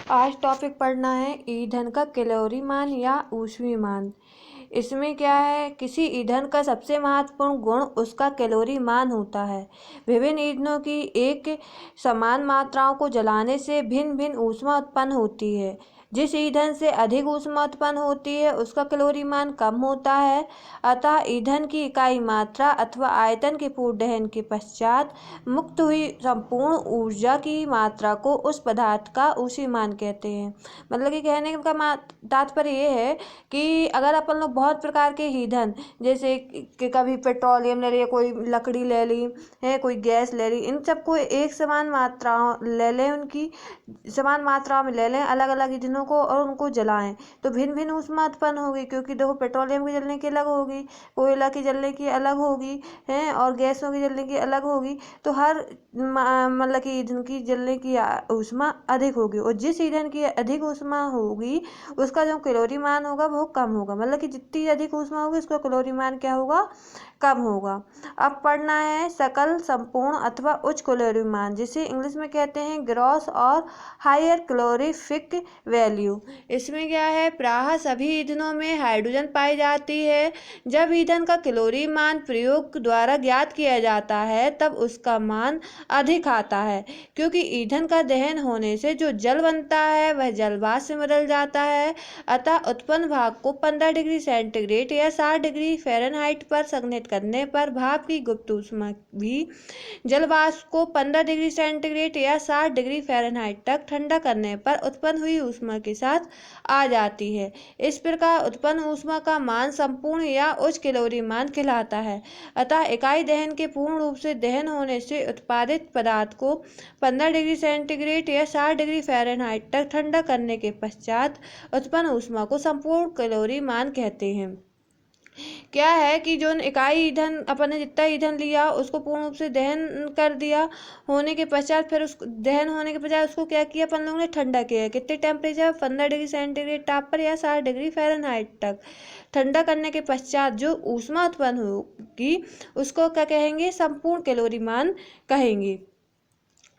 आज टॉपिक पढ़ना है ईंधन का कैलोरी मान या ऊष्मीय मान। इसमें क्या है, किसी ईंधन का सबसे महत्वपूर्ण गुण उसका कैलोरी मान होता है। विभिन्न ईंधनों की एक समान मात्राओं को जलाने से भिन्न भिन्न ऊष्मा उत्पन्न होती है। जिस ईंधन से अधिक ऊष्मा उत्पन्न होती है उसका कैलोरी मान कम होता है। अतः ईंधन की इकाई मात्रा अथवा आयतन के पूर्ण दहन के पश्चात मुक्त हुई संपूर्ण ऊर्जा की मात्रा को उस पदार्थ का ऊष्मीय मान कहते हैं। मतलब कि कहने का तात्पर्य ये है कि अगर अपन लोग बहुत प्रकार के ईंधन, जैसे कि कभी पेट्रोलियम ले लिया, कोई लकड़ी ले ली है, कोई गैस ले ली, इन सबको एक समान मात्रा ले लें, उनकी समान मात्रा में ले लें अलग अलग ईंधनों को और उनको जलाएं तो भिन्न भिन्न ऊष्मा उत्पन्न होगी। क्योंकि देखो, पेट्रोलियम की जलने की अलग होगी, कोयला की जलने की अलग होगी है, और गैसों की जलने की अलग होगी। तो हर मतलब कि ईंधन की जलने की ऊष्मा अधिक होगी, और जिस ईंधन की अधिक ऊष्मा होगी उसका जो कैलोरी मान होगा वो कम होगा। मतलब कि जितनी अधिक ऊष्मा होगी उसका कैलोरी मान क्या होगा, कम होगा। अब पढ़ना है सकल, संपूर्ण अथवा उच्च कैलोरी मान, जिसे इंग्लिश में कहते हैं ग्रॉस और हायर कैलोरीफिक वैल्यू। इसमें क्या है, प्रायः सभी ईंधनों में हाइड्रोजन पाई जाती है। जब ईंधन का कैलोरी मान प्रयोग द्वारा ज्ञात किया जाता है तब उसका मान अधिक आता है, क्योंकि ईंधन का दहन होने से जो जल बनता है वह जल वाष्प में बदल जाता है। अतः उत्पन्न भाप को 15 डिग्री सेंटीग्रेड या 60 डिग्री फ़ारेनहाइट पर संघनित करने पर भाप की गुप्त ऊष्मा भी जल वाष्प को 15 डिग्री सेंटीग्रेड या 60 डिग्री फ़ारेनहाइट तक ठंडा करने पर उत्पन्न हुई ऊष्मा के साथ आ जाती है। इस प्रकार उत्पन्न ऊष्मा का मान संपूर्ण या उच्च कैलोरी मान कहलाता है। अतः इकाई दहन के पूर्ण रूप से दहन होने से उत्पादित पदार्थ को 15 डिग्री सेंटीग्रेड या 60 डिग्री फ़ारेनहाइट तक ठंडा करने के पश्चात उत्पन्न ऊष्मा को संपूर्ण कैलोरी मान कहते हैं। क्या है कि जो इकाई ईंधन अपन ने जितना ईंधन लिया उसको पूर्ण रूप से दहन कर दिया होने के पश्चात, फिर उस दहन होने के बजाय उसको क्या किया, अपन लोगों ने ठंडा किया। कितने टेम्परेचर, 15 डिग्री सेंटीग्रेड ताप पर या 60 डिग्री फ़ारेनहाइट तक ठंडा करने के पश्चात जो ऊष्मा उत्पन्न होगी उसको क्या कहेंगे, संपूर्ण कैलोरी मान कहेंगे।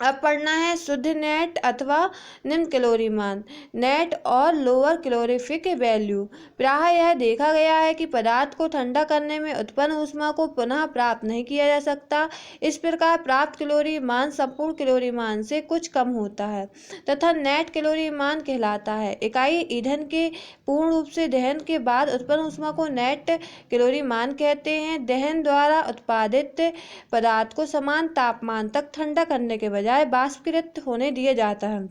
अब पढ़ना है शुद्ध नेट अथवा निम्न कैलोरी मान, नेट और लोअर कैलोरीफिक वैल्यू। प्रायः यह देखा गया है कि पदार्थ को ठंडा करने में उत्पन्न ऊष्मा को पुनः प्राप्त नहीं किया जा सकता। इस प्रकार प्राप्त कैलोरी मान संपूर्ण कैलोरी मान से कुछ कम होता है तथा नेट कैलोरी मान कहलाता है। इकाई ईंधन के पूर्ण रूप से दहन के बाद उत्पन्न ऊष्मा को नेट कैलोरी मान कहते हैं। दहन द्वारा उत्पादित पदार्थ को समान तापमान तक ठंडा करने के बजाय बाष्पीकृत होने दिया जाता है।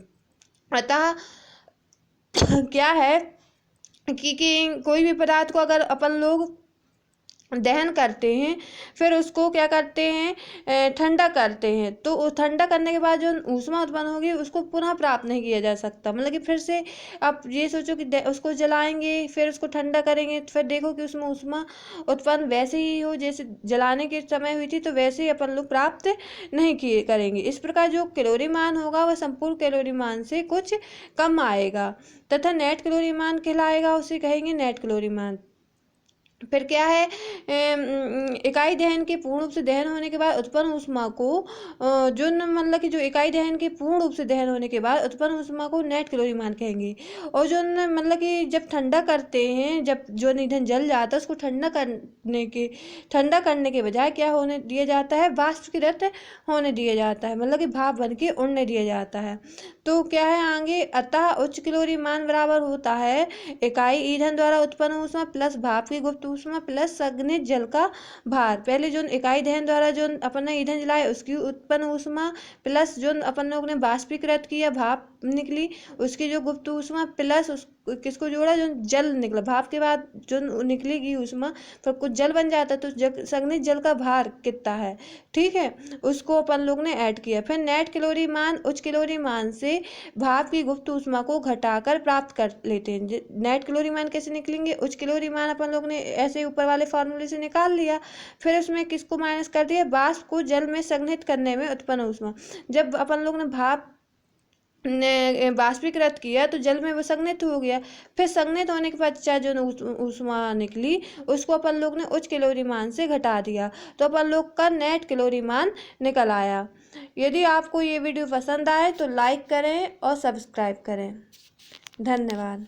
अतः क्या है कि कोई भी पदार्थ को अगर अपन लोग दहन करते हैं फिर उसको क्या करते हैं, ठंडा करते हैं, तो ठंडा करने के बाद जो ऊष्मा उत्पन्न होगी उसको पुनः प्राप्त नहीं किया जा सकता। मतलब कि फिर से आप ये सोचो कि उसको जलाएंगे फिर उसको ठंडा करेंगे तो फिर देखो कि उसमें ऊष्मा उत्पन्न वैसे ही हो जैसे जलाने के समय हुई थी, तो वैसे ही अपन लोग प्राप्त नहीं किए करेंगे। इस प्रकार जो कैलोरी मान होगा वह संपूर्ण कैलोरी मान से कुछ कम आएगा तथा नेट कैलोरी मान कहलाएगा, उसे कहेंगे नेट कैलोरी मान। फिर क्या है, इकाई दहन के पूर्ण रूप से दहन होने के बाद उत्पन्न ऊष्मा को जो मतलब कि जो इकाई दहन के पूर्ण रूप से दहन होने के बाद उत्पन्न ऊष्मा को नेट कैलोरी मान कहेंगे। और जो मतलब कि जब ठंडा करते हैं, जब जो ईंधन जल जाता है उसको ठंडा करने के बजाय क्या होने दिया जाता है, वाष्पीकृत होने दिया जाता है, मतलब कि भाप बन के उड़ने दिया जाता है। तो क्या है आगे, अतः उच्च कैलोरी मान बराबर होता है इकाई ईंधन द्वारा उत्पन्न ऊष्मा प्लस भाप की गुप्त ऊष्मा प्लस संघनित जल का भार। पहले जो इकाई दहन द्वारा जो अपन ने ईंधन जलाया उसकी उत्पन्न ऊष्मा प्लस जो अपन लोग ने बाष्पीकृत किया भाप निकली उसकी जो गुप्त ऊष्मा प्लस उस किसको जोड़ा, जो जल निकला भाप के बाद जो निकलेगी ऊष्मा, फिर कुछ जल बन जाता है तो संघनित जल का भार कितना है, ठीक है, उसको अपन लोग ने ऐड किया। फिर नेट कैलोरी मान उच्च कैलोरी मान से भाप की गुप्त ऊष्मा को घटाकर प्राप्त कर लेते हैं। नेट कैलोरी मान कैसे निकलेंगे, उच्च कैलोरी मान अपन लोग ने ऐसे ऊपर वाले फार्मूले से निकाल लिया, फिर उसमें किसको माइनस कर दिया, वाष्प को जल में संघनित करने में उत्पन्न ऊष्मा। जब अपन लोग ने भाप ने बाष्पीकृत किया तो जल में वो संघनित हो गया। फिर संघनित होने के पश्चात जो ऊष्मा निकली उसको अपन लोग ने उच्च कैलोरी मान से घटा दिया, तो अपन लोग का नेट कैलोरी मान निकल आया। यदि आपको ये वीडियो पसंद आए तो लाइक करें और सब्सक्राइब करें। धन्यवाद।